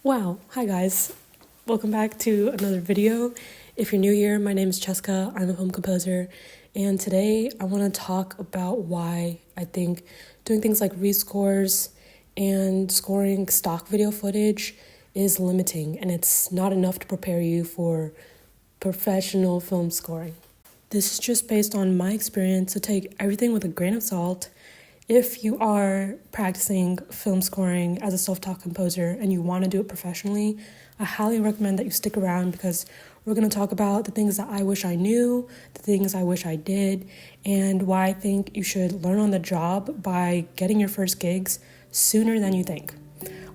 Wow, hi guys. Welcome back to another video. If you're new here, my name is Cheska. I'm a film composer, and today I want to talk about why I think doing things like rescores and scoring stock video footage is limiting and it's not enough to prepare you for professional film scoring. This is just based on my experience, so take everything with a grain of salt. If you are practicing film scoring as a self-taught composer and you want to do it professionally, I highly recommend that you stick around because we're going to talk about the things that I wish I knew, the things I wish I did, and why I think you should learn on the job by getting your first gigs sooner than you think.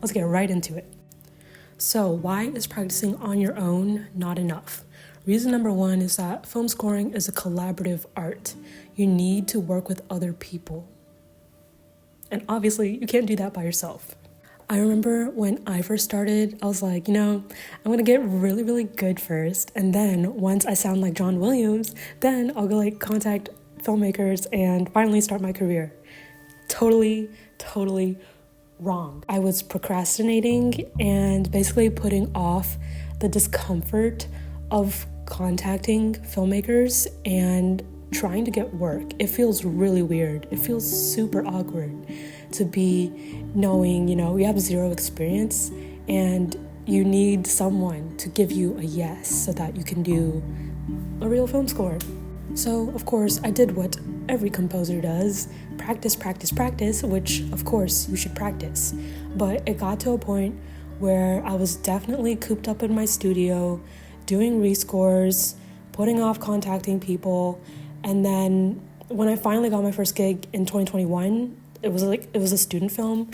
Let's get right into it. So, why is practicing on your own not enough? Reason number one is that film scoring is a collaborative art. You need to work with other people. And obviously, you can't do that by yourself. I remember when I first started, I was like, I'm going to get really, really good first. And then once I sound like John Williams, then I'll go contact filmmakers and finally start my career. Totally wrong. I was procrastinating and basically putting off the discomfort of contacting filmmakers and trying to get work. It feels really weird. It feels super awkward to be knowing, you have zero experience and you need someone to give you a yes so that you can do a real film score. So, of course, I did what every composer does, practice, which, of course, you should practice. But it got to a point where I was definitely cooped up in my studio, doing rescores, putting off contacting people. And then when I finally got my first gig in 2021, it was a student film.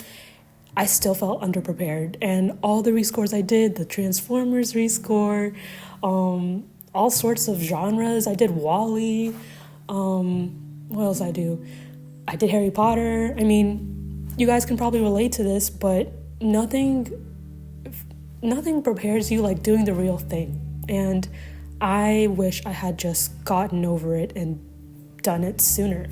I still felt underprepared, and all the rescores I did, the Transformers rescore, all sorts of genres. I did Wall-E. What else I do? I did Harry Potter. I mean, you guys can probably relate to this, but nothing prepares you like doing the real thing. And I wish I had just gotten over it and done it sooner.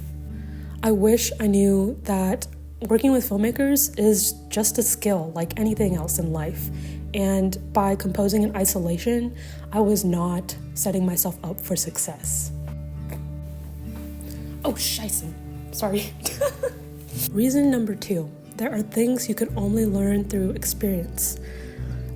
I wish I knew that working with filmmakers is just a skill like anything else in life. And by composing in isolation, I was not setting myself up for success. Oh, scheisse. Sorry. Reason number two, there are things you can only learn through experience.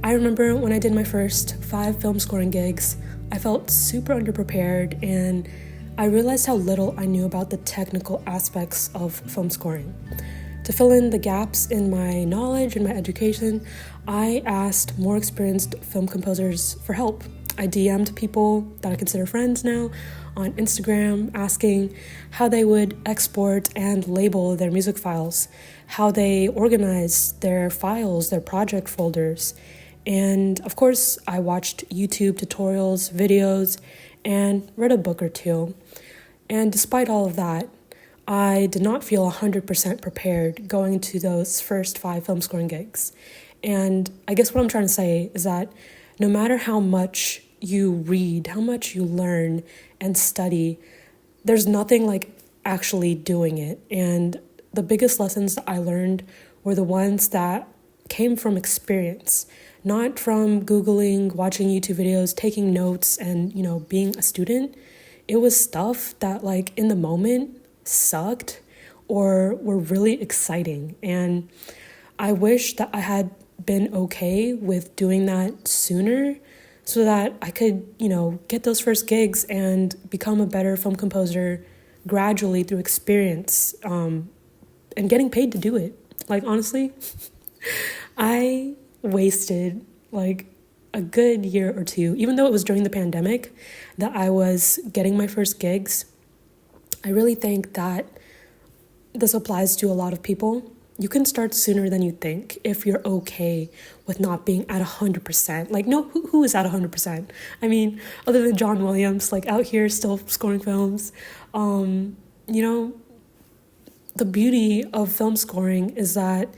I remember when I did my first 5 film scoring gigs, I felt super underprepared and I realized how little I knew about the technical aspects of film scoring. To fill in the gaps in my knowledge and my education, I asked more experienced film composers for help. I DM'd people that I consider friends now on Instagram asking how they would export and label their music files, how they organize their files, their project folders. And of course, I watched YouTube tutorials, videos, and read a book or two. And despite all of that, I did not feel 100% prepared going to those first 5 film scoring gigs. And I guess what I'm trying to say is that no matter how much you read, how much you learn and study, there's nothing like actually doing it. And the biggest lessons that I learned were the ones that came from experience, not from Googling, watching YouTube videos, taking notes, and, being a student. It was stuff that, in the moment, sucked or were really exciting. And I wish that I had been okay with doing that sooner so that I could, get those first gigs and become a better film composer gradually through experience and getting paid to do it. Honestly, I wasted a good year or two, even though it was during the pandemic that I was getting my first gigs. I really think that this applies to a lot of people. You can start sooner than you think if you're okay with not being at 100%. Who is at 100%? I mean, other than John Williams, out here still scoring films. The beauty of film scoring is that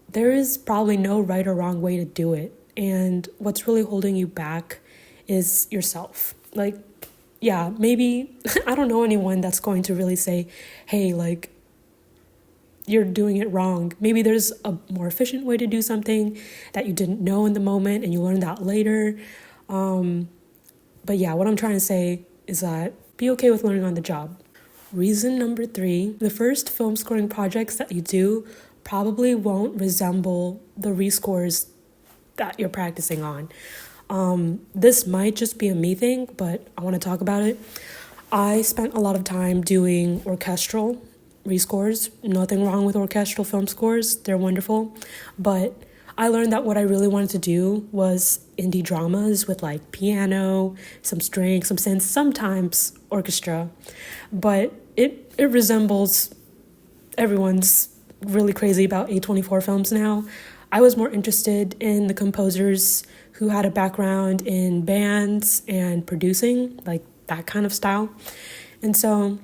there is probably no right or wrong way to do it. And what's really holding you back is yourself. Maybe I don't know anyone that's going to really say, hey, you're doing it wrong. Maybe there's a more efficient way to do something that you didn't know in the moment and you learned that later. But yeah, what I'm trying to say is that be okay with learning on the job. Reason number 3, the first film scoring projects that you do probably won't resemble the rescores that you're practicing on. This might just be a me thing, but I want to talk about it. I spent a lot of time doing orchestral rescores. Nothing wrong with orchestral film scores. They're wonderful. But I learned that what I really wanted to do was indie dramas with like piano, some strings, some synths, sometimes orchestra. But it resembles everyone's really crazy about A24 films now. I was more interested in the composers who had a background in bands and producing, like that kind of style. And so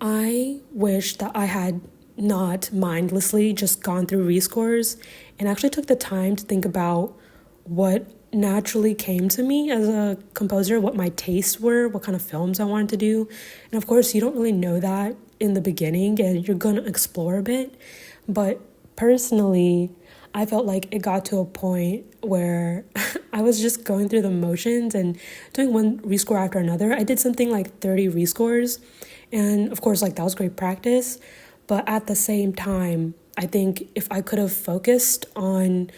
I wish that I had not mindlessly just gone through rescores and actually took the time to think about what naturally came to me as a composer, what my tastes were, what kind of films I wanted to do. And of course, you don't really know that in the beginning and you're going to explore a bit. But personally, I felt like it got to a point where I was just going through the motions and doing one rescore after another. I did something like 30 rescores. And of course, like that was great practice. But at the same time, I think if I could have focused on,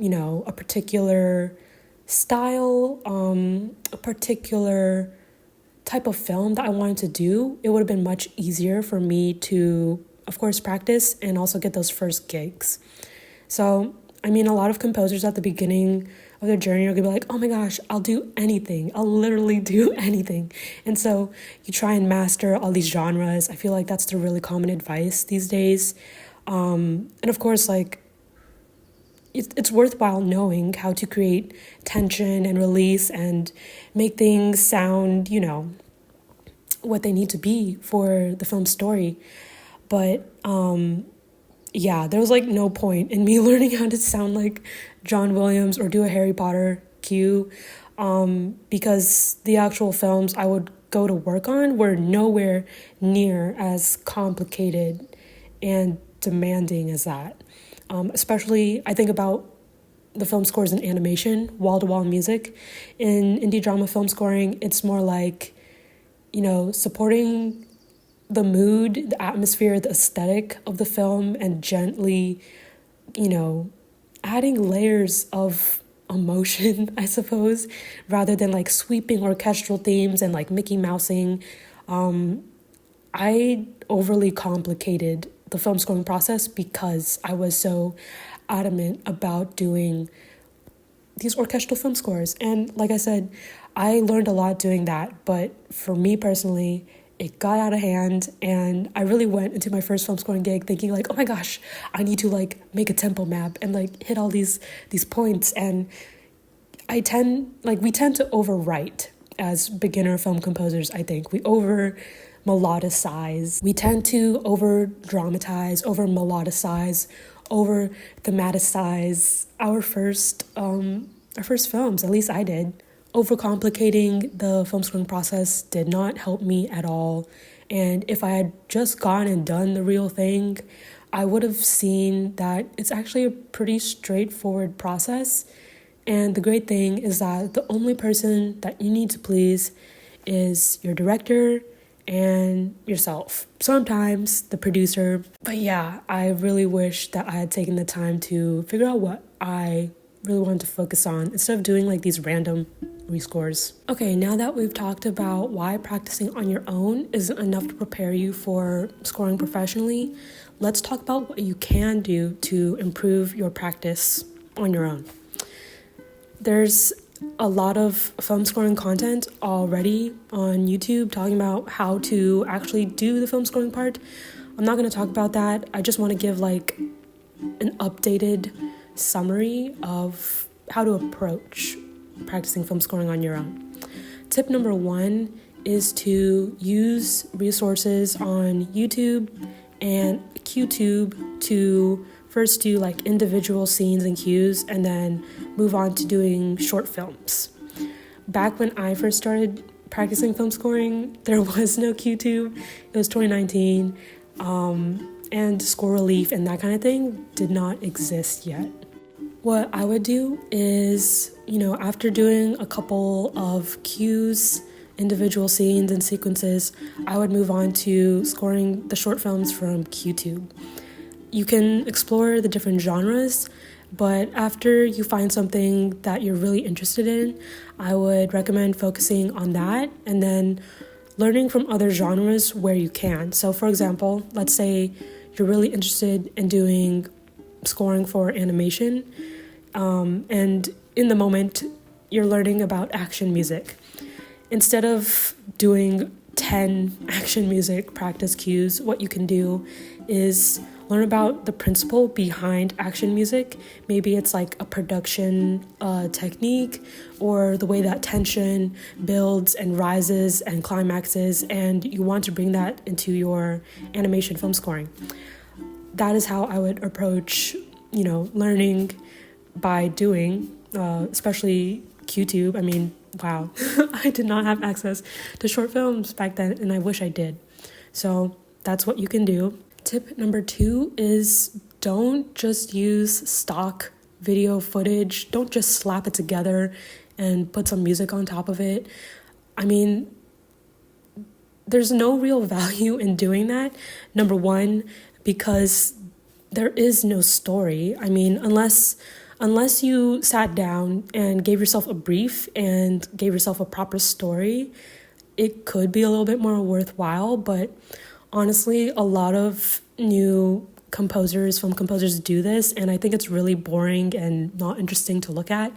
a particular style, a particular type of film that I wanted to do, it would have been much easier for me to, of course, practice and also get those first gigs. So, a lot of composers at the beginning of their journey are gonna be like, oh my gosh, I'll do anything. I'll literally do anything. And so you try and master all these genres. I feel like that's the really common advice these days. And of course, like, it's worthwhile knowing how to create tension and release and make things sound, what they need to be for the film story. But, yeah, there was like no point in me learning how to sound like John Williams or do a Harry Potter cue, because the actual films I would go to work on were nowhere near as complicated and demanding as that. Especially, I think about the film scores in animation, wall-to-wall music. In indie drama film scoring, it's more like, supporting the mood, the atmosphere, the aesthetic of the film and gently, adding layers of emotion, I suppose, rather than like sweeping orchestral themes and like Mickey Mousing. I overly complicated the film scoring process because I was so adamant about doing these orchestral film scores. And like I said, I learned a lot doing that. But for me personally, it got out of hand and I really went into my first film scoring gig thinking like, oh my gosh, I need to like make a tempo map and like hit all these points. And we tend to overwrite as beginner film composers. I think we over melodicize. We tend to over dramatize, over melodicize, over thematicize our first films. At least I did. Overcomplicating the film scoring process did not help me at all. And if I had just gone and done the real thing, I would have seen that it's actually a pretty straightforward process. And the great thing is that the only person that you need to please is your director and yourself. Sometimes the producer. But yeah, I really wish that I had taken the time to figure out what I really wanted to focus on instead of doing like these random rescores. Okay, now that we've talked about why practicing on your own isn't enough to prepare you for scoring professionally, let's talk about what you can do to improve your practice on your own. There's a lot of film scoring content already on YouTube talking about how to actually do the film scoring part. I'm not going to talk about that. I just want to give like an updated summary of how to approach practicing film scoring on your own. Tip number 1 is to use resources on YouTube and QTube to first do like individual scenes and cues and then move on to doing short films. Back when I first started practicing film scoring, there was no QTube. It was 2019. and score relief and that kind of thing did not exist yet. What I would do is, after doing a couple of cues, individual scenes and sequences, I would move on to scoring the short films from QTube. You can explore the different genres, but after you find something that you're really interested in, I would recommend focusing on that and then learning from other genres where you can. So for example, let's say you're really interested in doing scoring for animation, and in the moment you're learning about action music. Instead of doing 10 action music practice cues, what you can do is learn about the principle behind action music. Maybe it's like a production technique, or the way that tension builds and rises and climaxes, and you want to bring that into your animation film scoring. That is how I would approach, learning by doing, especially QTube. I mean, wow, I did not have access to short films back then, and I wish I did. So that's what you can do. Tip number 2 is don't just use stock video footage. Don't just slap it together and put some music on top of it. I mean, there's no real value in doing that. Number 1, because there is no story. I mean, unless you sat down and gave yourself a brief and gave yourself a proper story, it could be a little bit more worthwhile. But honestly, a lot of new film composers do this, and I think it's really boring and not interesting to look at.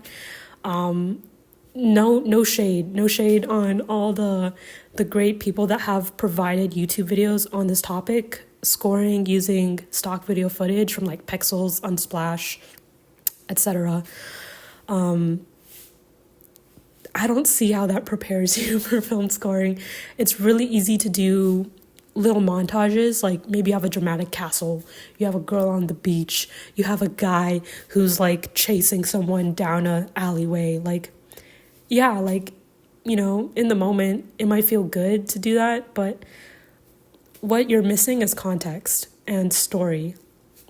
No shade on all the great people that have provided YouTube videos on this topic, scoring using stock video footage from like Pexels, Unsplash, etc. I don't see how that prepares you for film scoring. It's really easy to do little montages, like maybe you have a dramatic castle, you have a girl on the beach, you have a guy who's like chasing someone down a alleyway. In the moment it might feel good to do that, but what you're missing is context and story.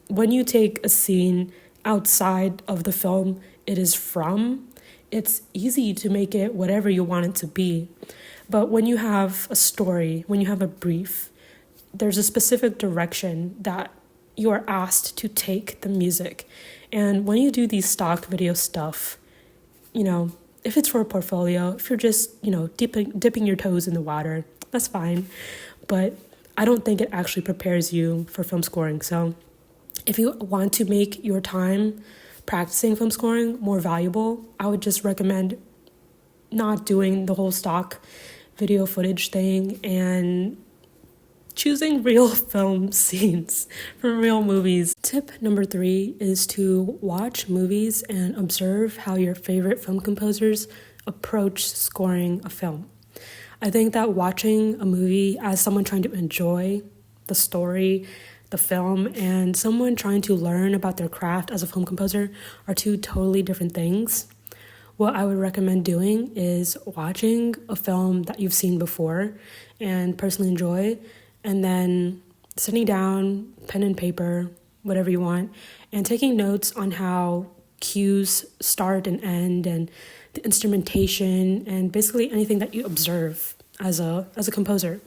When you take a scene outside of the film it is from, it's easy to make it whatever you want it to be. But when you have a story, when you have a brief, there's a specific direction that you are asked to take the music. And when you do these stock video stuff, if it's for a portfolio, if you're just, dipping your toes in the water, that's fine. But I don't think it actually prepares you for film scoring. So if you want to make your time practicing film scoring more valuable, I would just recommend not doing the whole stock video footage thing and choosing real film scenes from real movies. Tip number 3 is to watch movies and observe how your favorite film composers approach scoring a film. I think that watching a movie as someone trying to enjoy the story, the film, and someone trying to learn about their craft as a film composer are two totally different things. What I would recommend doing is watching a film that you've seen before and personally enjoy, and then sitting down, pen and paper, whatever you want, and taking notes on how cues start and end, and the instrumentation, and basically anything that you observe as a composer.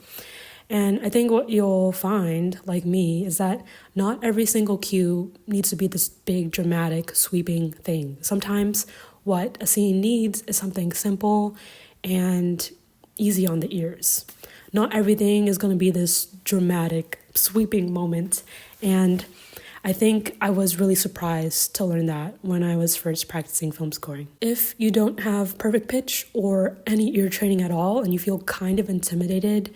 And I think what you'll find, like me, is that not every single cue needs to be this big, dramatic, sweeping thing. Sometimes what a scene needs is something simple and easy on the ears. Not everything is going to be this dramatic, sweeping moment. And I think I was really surprised to learn that when I was first practicing film scoring. If you don't have perfect pitch or any ear training at all, and you feel kind of intimidated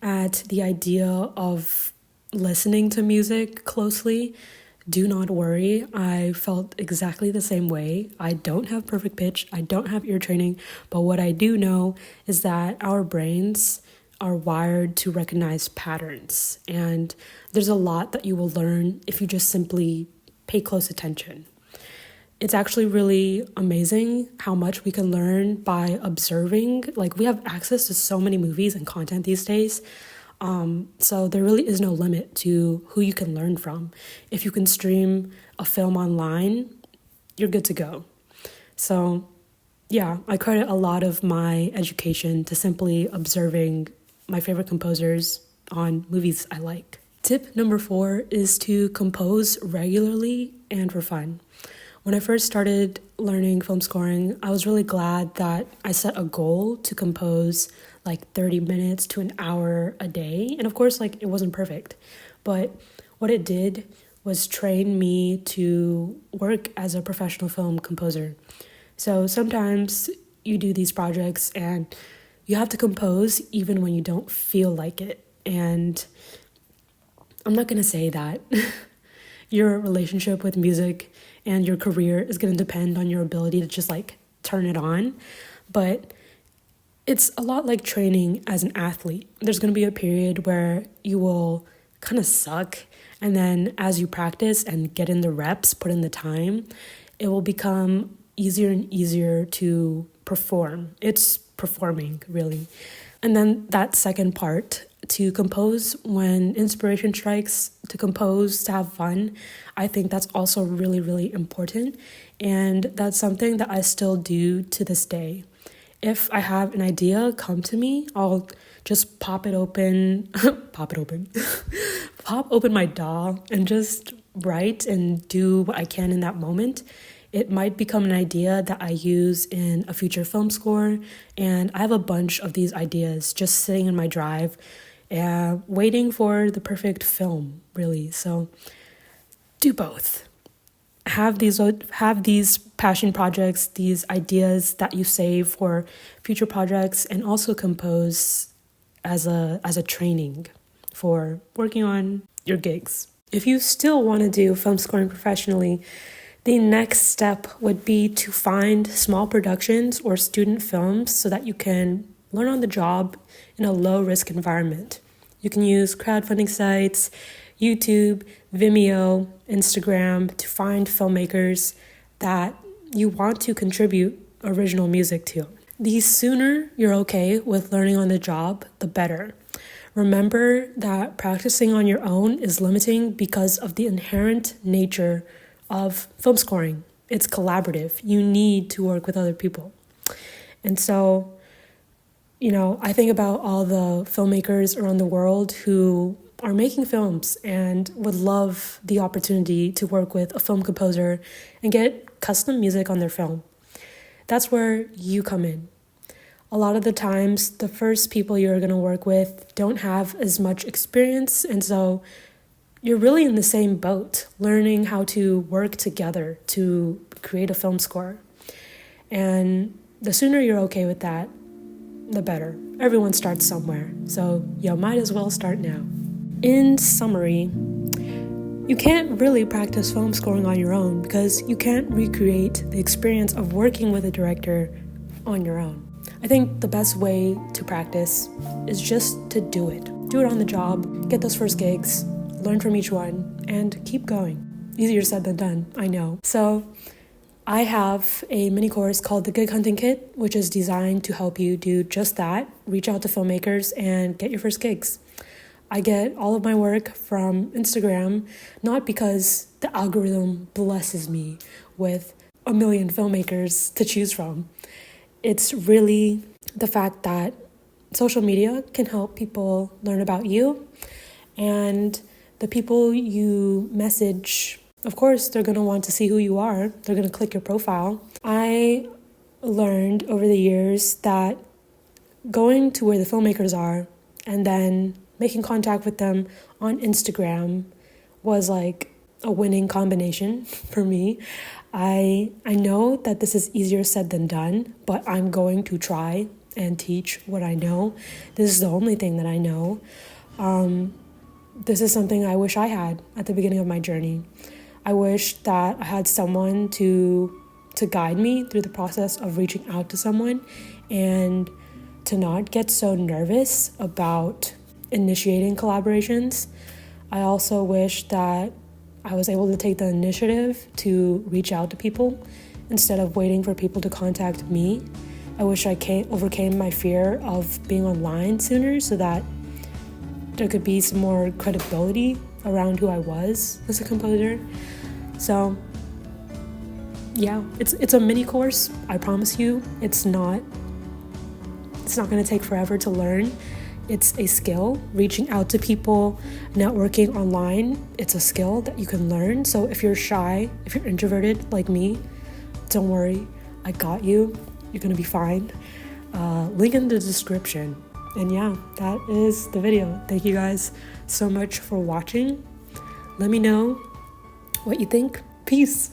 at the idea of listening to music closely, do not worry. I felt exactly the same way. I don't have perfect pitch, I don't have ear training, but what I do know is that our brains are wired to recognize patterns, and there's a lot that you will learn if you just simply pay close attention. It's actually really amazing how much we can learn by observing. Like, we have access to so many movies and content these days. So there really is no limit to who you can learn from. If you can stream a film online, you're good to go. So yeah, I credit a lot of my education to simply observing my favorite composers on movies I like. Tip number 4 is to compose regularly and for fun. When I first started learning film scoring, I was really glad that I set a goal to compose like 30 minutes to an hour a day. And of course, like, it wasn't perfect, but what it did was train me to work as a professional film composer. So sometimes you do these projects and you have to compose even when you don't feel like it. And I'm not going to say that your relationship with music and your career is going to depend on your ability to just like turn it on, but it's a lot like training as an athlete. There's going to be a period where you will kind of suck, and then as you practice and get in the reps, put in the time, it will become easier and easier to perform. It's performing, really. And then that second part, to compose when inspiration strikes, to compose, to have fun, I think that's also really, really important. And that's something that I still do to this day. If I have an idea come to me, I'll just pop open my DAW and just write and do what I can in that moment. It might become an idea that I use in a future film score, and I have a bunch of these ideas just sitting in my drive, waiting for the perfect film, really. So do both. Have these passion projects, these ideas that you save for future projects, and also compose as a training for working on your gigs. If you still want to do film scoring professionally, the next step would be to find small productions or student films so that you can learn on the job in a low-risk environment. You can use crowdfunding sites, YouTube, Vimeo, Instagram to find filmmakers that you want to contribute original music to. The sooner you're okay with learning on the job, the better. Remember that practicing on your own is limiting because of the inherent nature of film scoring. It's collaborative. You need to work with other people. And so, I think about all the filmmakers around the world who are making films and would love the opportunity to work with a film composer and get custom music on their film. That's where you come in. A lot of the times, the first people you're going to work with don't have as much experience, and so you're really in the same boat, learning how to work together to create a film score. And the sooner you're okay with that, the better. Everyone starts somewhere, so you might as well start now. In summary, you can't really practice film scoring on your own because you can't recreate the experience of working with a director on your own. I think the best way to practice is just to do it. Do it on the job, get those first gigs, learn from each one, and keep going. Easier said than done, I know. So I have a mini course called the Gig Hunting Kit, which is designed to help you do just that, reach out to filmmakers and get your first gigs. I get all of my work from Instagram, not because the algorithm blesses me with a million filmmakers to choose from. It's really the fact that social media can help people learn about you, and the people you message, of course, they're going to want to see who you are. They're going to click your profile. I learned over the years that going to where the filmmakers are and then making contact with them on Instagram was like a winning combination for me. I know that this is easier said than done, but I'm going to try and teach what I know. This is the only thing that I know. This is something I wish I had at the beginning of my journey. I wish that I had someone to guide me through the process of reaching out to someone and to not get so nervous about initiating collaborations. I also wish that I was able to take the initiative to reach out to people instead of waiting for people to contact me. I wish I overcame my fear of being online sooner so that there could be some more credibility around who I was as a composer. So yeah, it's a mini course. I promise you, it's not going to take forever to learn. It's a skill. Reaching out to people, networking online, it's a skill that you can learn. So if you're shy, if you're introverted like me, don't worry, I got you. You're gonna be fine. Link in the description. And yeah, that is the video. Thank you guys so much for watching. Let me know what you think. Peace.